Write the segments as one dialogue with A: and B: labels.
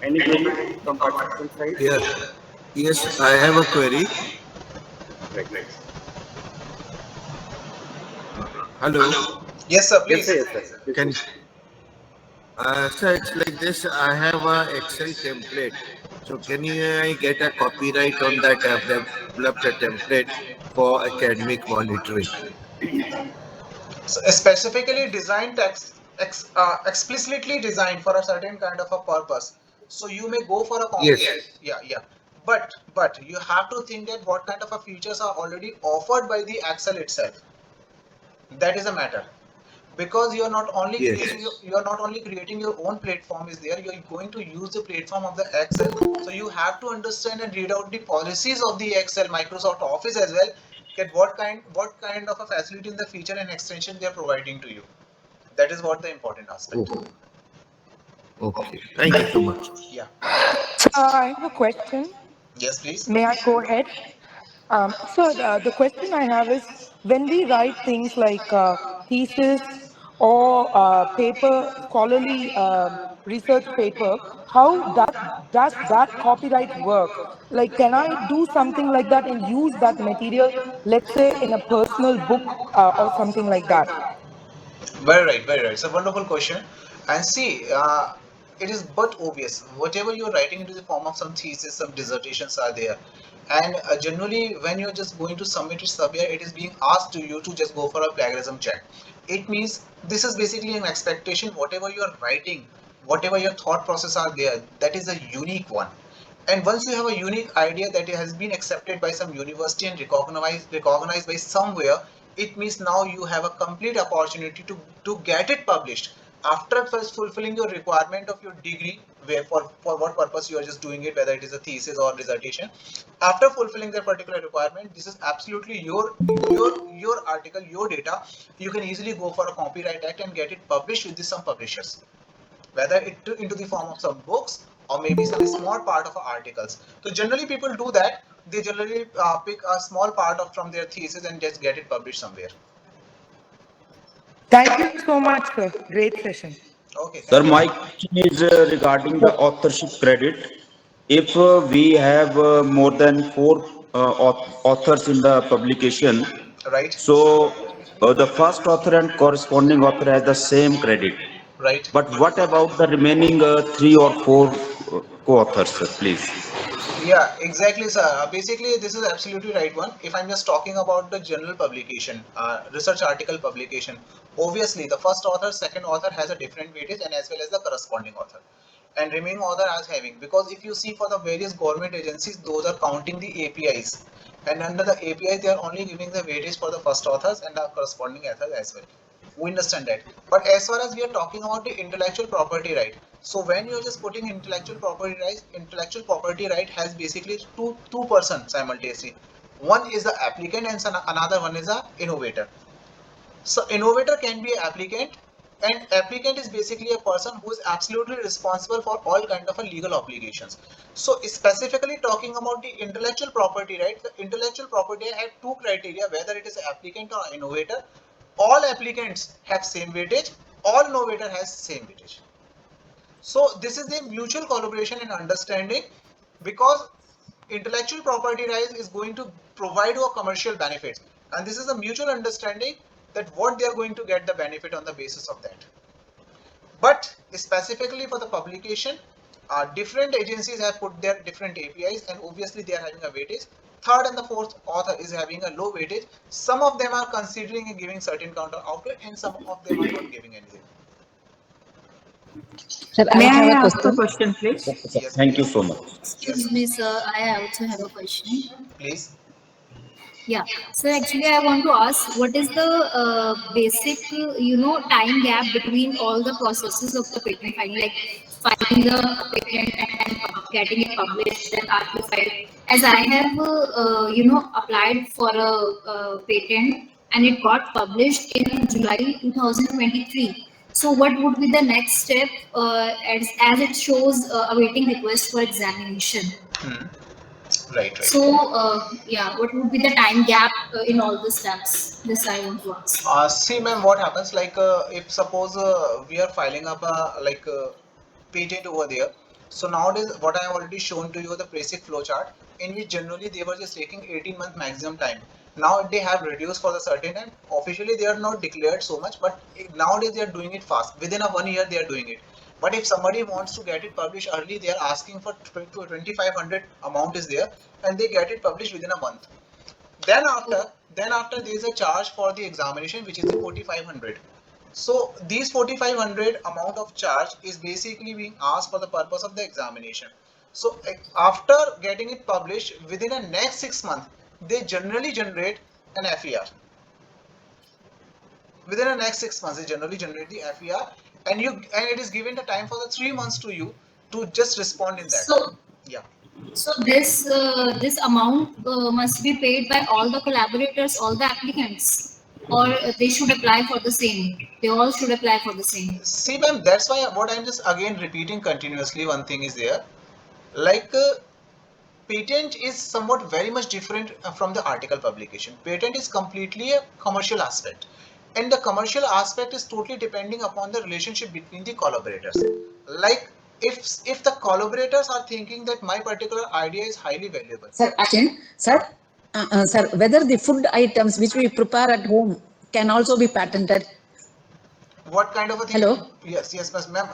A: Any query from participant side?
B: Yes, yes, I have a query.
A: Right.
B: Hello,
C: Yes, sir,
A: Yes, sir.
C: please.
A: Yes, sir. Please
B: can
A: proceed.
B: sir, it's like this. I have a Excel template. So can I get a copyright on that? I've developed a template for academic monitoring.
C: So specifically designed explicitly designed for a certain kind of a purpose. So you may go for a
B: Yes,
C: copyright. Yeah, yeah. But you have to think that what kind of a features are already offered by the Excel itself. That is a matter. Because you are not only
B: yes.
C: creating you are not only creating your own platform is there, you are going to use the platform of the Excel. So you have to understand and read out the policies of the Excel Microsoft Office as well, get what kind of a facility in the feature and extension they are providing to you. That is what the important aspect.
B: Oh, okay. Thank you so much.
C: Yeah.
D: So I have a question.
C: Yes, please.
D: May I go ahead? So the question I have is, when we write things like thesis or paper, scholarly research paper, how does that copyright work? Like, can I do something like that and use that material, let's say, in a personal book or something like that?
C: Very right, very right. It's a wonderful question. And see, it is but obvious. Whatever you're writing into the form of some thesis, some dissertations are there. And generally, when you're just going to submit it somewhere, it is being asked to you to just go for a plagiarism check. It means this is basically an expectation. Whatever you're writing, whatever your thought process are there, that is a unique one. And once you have a unique idea that it has been accepted by some university and recognized by somewhere, it means now you have a complete opportunity to get it published after first fulfilling your requirement of your degree, where for what purpose you are just doing it, whether it is a thesis or dissertation. After fulfilling that particular requirement, this is absolutely your article, your data. You can easily go for a copyright act and get it published with some publishers, whether into the form of some books or maybe some small part of articles. So generally people do that. They generally pick a small part of from their thesis and just get it published somewhere.
D: Thank you so much, sir. Great session.
C: Okay,
A: Sir,
C: thank you.
A: my question is regarding the authorship credit. If we have more than four authors in the publication,
C: Right,
A: so the first author and corresponding author has the same credit.
C: right.
A: But what about the remaining three or four co-authors, sir, please?
C: Yeah, exactly, sir. Basically, this is absolutely right one. If I'm just talking about the general publication, research article publication, obviously the first author, second author has a different weightage, and as well as the corresponding author. And remaining author as having, because if you see for the various government agencies, those are counting the APIs. And under the APIs, they are only giving the weightage for the first authors and the corresponding authors as well. We understand that. But as far as we are talking about the intellectual property right, so when you're just putting intellectual property right has basically two persons simultaneously. One is the applicant and another one is a innovator. So innovator can be an applicant, and applicant is basically a person who is absolutely responsible for all kind of a legal obligations. So specifically talking about the intellectual property right, the intellectual property have two criteria, whether it is applicant or innovator. All applicants have same weightage, all innovator has same weightage. So this is a mutual collaboration and understanding, because intellectual property rights is going to provide you a commercial benefits, and this is a mutual understanding that what they are going to get the benefit on the basis of that. But specifically for the publication, different agencies have put their different APIs, and obviously they are having a weightage. Third and the fourth author is having a low weightage. Some of them are considering and giving certain counter output, and some of them are not giving anything.
E: Sir, I
F: May
E: have a
F: I ask a
E: question.
F: question, please?
C: Yes,
A: Thank you
C: please.
A: so much.
C: Yes,
F: Excuse me, sir. I also have a question.
C: please.
F: Yeah. So actually, I want to ask, what is the basic, time gap between all the processes of the patent filing, like filing the patent and then getting it published, then RQ filed. As I have, applied for a patent and it got published in July 2023. So what would be the next step as it shows awaiting request for examination?
C: Hmm. Right, right.
F: So, yeah, what would be the time gap in all the steps? This I want to ask.
C: See, ma'am, what happens like if suppose we are filing up a like patent over there. So nowadays, what I have already shown to you the basic flow chart, in which generally they were just taking 18-month maximum time. Now they have reduced for the certain time. Officially, they are not declared so much, but nowadays they are doing it fast. Within a 1 year, they are doing it. But if somebody wants to get it published early, they are asking for 2500 amount is there, and they get it published within a month. Then after there is a charge for the examination, which is the 4500. So these 4500 amount of charge is basically being asked for the purpose of the examination. So after getting it published within the next 6 months, they generally generate an FER. Within the next 6 months, they generally generate the FER, and it is given the time for the 3 months to you to just respond in that.
F: So,
C: Yeah.
F: so this amount must be paid by all the collaborators, all the applicants, or they should apply for the same. They all should apply for the same.
C: See, ma'am, that's why what I'm just again repeating continuously. One thing is there, like patent is somewhat very much different from the article publication. Patent is completely a commercial aspect, and the commercial aspect is totally depending upon the relationship between the collaborators. Like if the collaborators are thinking that my particular idea is highly valuable.
E: Sir, whether the food items which we prepare at home can also be patented.
C: What kind of a thing?
E: Hello?
C: Yes, ma'am.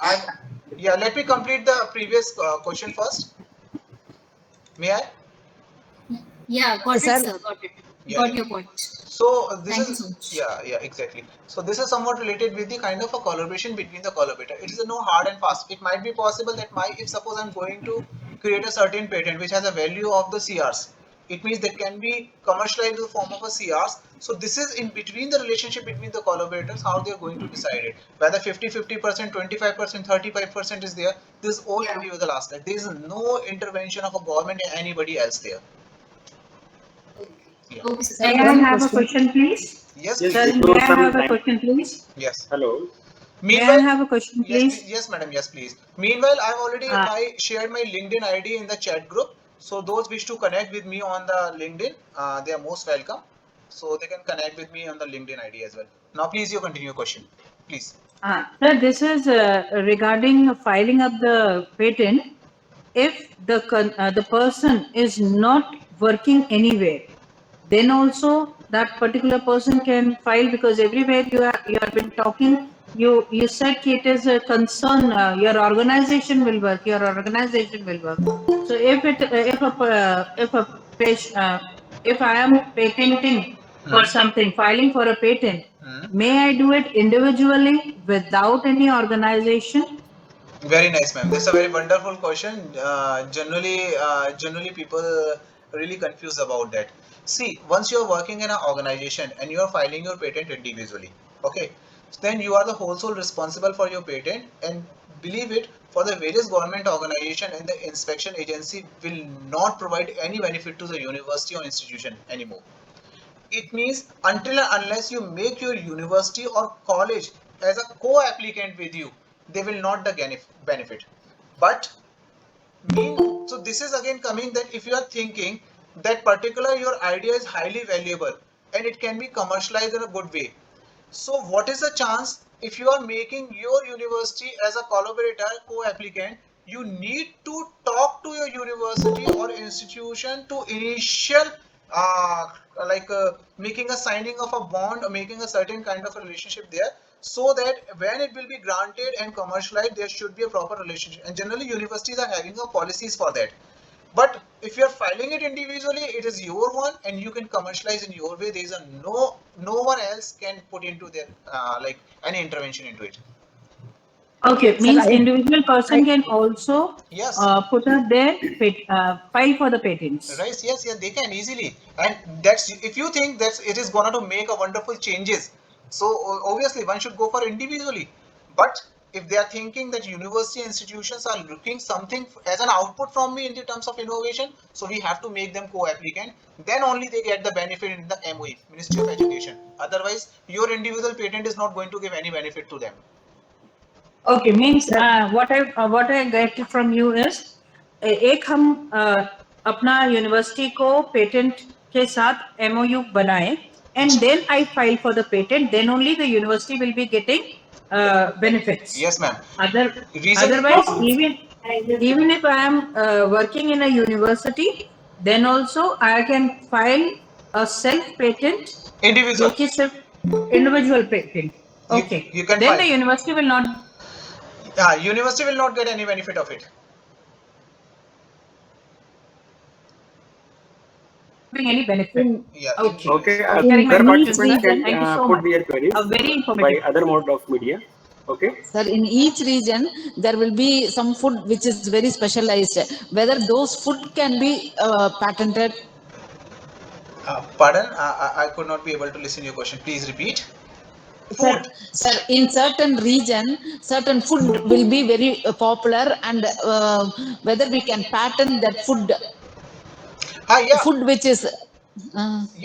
C: Yeah, let me complete the previous question first. May I?
F: Yeah, got
E: Sir,
F: it, sir. Got it.
C: Yeah,
F: Got
C: yeah.
F: your point.
C: So this
F: Thank you
C: is
F: so much.
C: yeah, exactly. So this is somewhat related with the kind of a collaboration between the collaborator. It is a no hard and fast. It might be possible that if suppose I'm going to create a certain patent which has a value of the CRs, it means that can be commercialized in the form of a CRs. So this is in between the relationship between the collaborators, how they are going to decide it. Whether 50%, 25%, 35% is there. This is all individual aspect. There is no intervention of a government or anybody else there. Yeah.
F: Okay, sir.
G: May
F: Thank
G: I
F: you.
G: have a question, please?
C: Yes,
G: Sir,
C: please.
G: may I have a question, please?
C: Yes.
A: Hello.
G: May I
C: Meanwhile,
G: have a question,
C: yes,
G: please?
C: yes, madam, yes, please. Meanwhile, I've already
G: Uh,
C: shared my LinkedIn ID in the chat group. So those wish to connect with me on the LinkedIn, they are most welcome. So they can connect with me on the LinkedIn ID as well. Now, please, you continue your question, please.
G: Sir, this is regarding filing up the patent. If the person is not working anywhere, then also that particular person can file, because everywhere you have been talking, you said it is a concern, your organization will work, so if I am patenting for something, filing for a patent, may I do it individually without any organization?
C: Very nice, ma'am. This is a very wonderful question. Generally, people really confused about that. See, once you are working in an organization and you are filing your patent individually, okay, then you are the whole sole responsible for your patent. And believe it, for the various government organization and the inspection agency will not provide any benefit to the university or institution anymore. It means until and unless you make your university or college as a co-applicant with you, they will not the benefit. But so this is again coming that if you are thinking that particular your idea is highly valuable and it can be commercialized in a good way, so what is the chance if you are making your university as a collaborator, co-applicant, you need to talk to your university or institution to initial uh, making a signing of a bond or making a certain kind of a relationship there, so that when it will be granted and commercialized, there should be a proper relationship. And generally universities are having a policies for that. But if you're filing it individually, it is your one and you can commercialize in your way. There is a no one else can put into their any intervention into it.
G: Okay,
E: Sir,
G: means individual person can also
C: Yes.
G: put up their file for the patents.
C: Right, yes, they can easily. And that's if you think that it is gonna to make a wonderful changes. So obviously one should go for individually. But if they are thinking that university institutions are looking something as an output from me in the terms of innovation, so we have to make them co-applicant, then only they get the benefit in the MOE, Ministry of Education. Otherwise, your individual patent is not going to give any benefit to them.
G: Okay, means what I get from you is एक हम अपना university को patent के साथ MOU बनाए, and then I file for the patent, then only the university will be getting benefits.
C: Yes, ma'am.
G: Other,
C: Reason
G: otherwise, even Even if I am working in a university, then also I can file a self patent,
C: Individual.
G: which is a individual patent. Okay.
C: You can
G: Then
C: file.
G: the university will not
C: University will not get any benefit of it.
G: having any benefit.
E: In,
C: Yeah.
G: Okay.
H: Okay,
G: Sharing
E: in,
G: my
H: other
E: in each
G: questions, sir.
H: participants
E: region,
H: can
G: Thank you so
H: put
G: much.
H: their queries
G: A very
H: by
G: informative.
H: other mode of media. Okay.
E: sir, in each region, there will be some food which is very specialized. Whether those food can be patented.
C: Pardon, I could not be able to listen to your question. Please repeat.
E: Sir,
C: Food.
E: sir, in certain region, certain food will be very popular, and whether we can patent that food,
C: Yeah.
E: food which is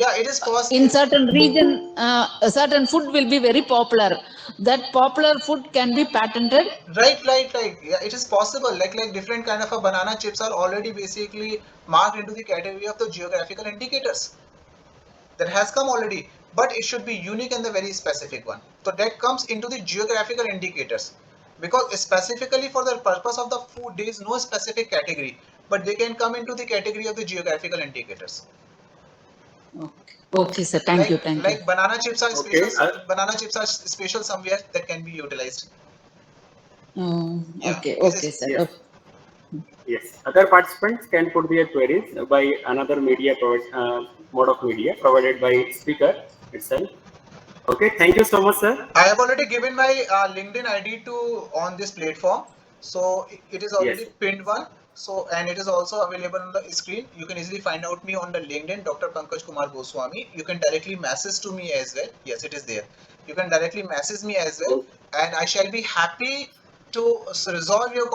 C: Yeah, it is
E: in
C: possible.
E: certain region, a certain food will be very popular. That popular food can be patented.
C: Right. Yeah, it is possible. Like different kind of a banana chips are already basically marked into the category of the geographical indicators. That has come already, but it should be unique and the very specific one. So that comes into the geographical indicators, because specifically for the purpose of the food, there is no specific category, but they can come into the category of the geographical indicators.
E: Okay, sir. Thank you. Thank you.
C: Like banana chips are special.
H: Okay.
C: Banana chips are special somewhere that can be utilized. Yeah,
E: Okay.
C: this
E: Okay,
C: is
E: sir.
H: Yes.
E: Okay.
H: Yes. Other participants can put their queries by another media mode of media provided by speaker itself. Okay. Thank you so much, sir.
C: I have already given my LinkedIn ID to on this platform, so it is already
H: Yes.
C: pinned one. So and it is also available on the screen. You can easily find out me on the LinkedIn, Dr. Pankaj Kumar Goswami. You can directly message to me as well. Yes, it is there. You can directly message me as well, and I shall be happy to resolve your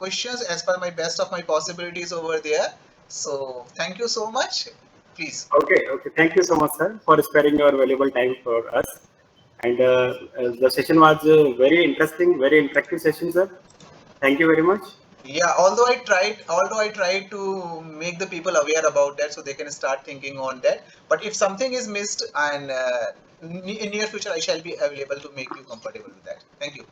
C: questions as per my best of my possibilities over there. So thank you so much. Please.
H: Okay. Okay. Thank you so much, sir, for sparing your valuable time for us. And the session was very interesting, very interactive session, sir. Thank you very much.
C: Yeah, although I tried to make the people aware about that so they can start thinking on that. But if something is missed, and in near future I shall be available to make you comfortable with that. Thank you.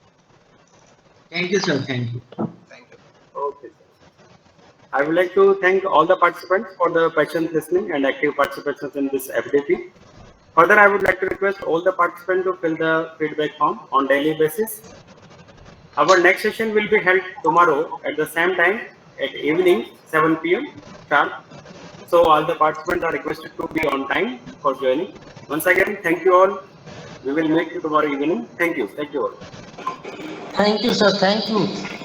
I: Thank you, sir. Thank you.
C: Thank you.
H: Okay, sir. I would like to thank all the participants for the patient listening and active participation in this FDP. Further, I would like to request all the participants to fill the feedback form on daily basis. Our next session will be held tomorrow at the same time at evening 7 p.m. sharp. So all the participants are requested to be on time for joining. Once again, thank you all. We will meet you tomorrow evening. Thank you. Thank you all.
I: Thank you, sir. Thank you.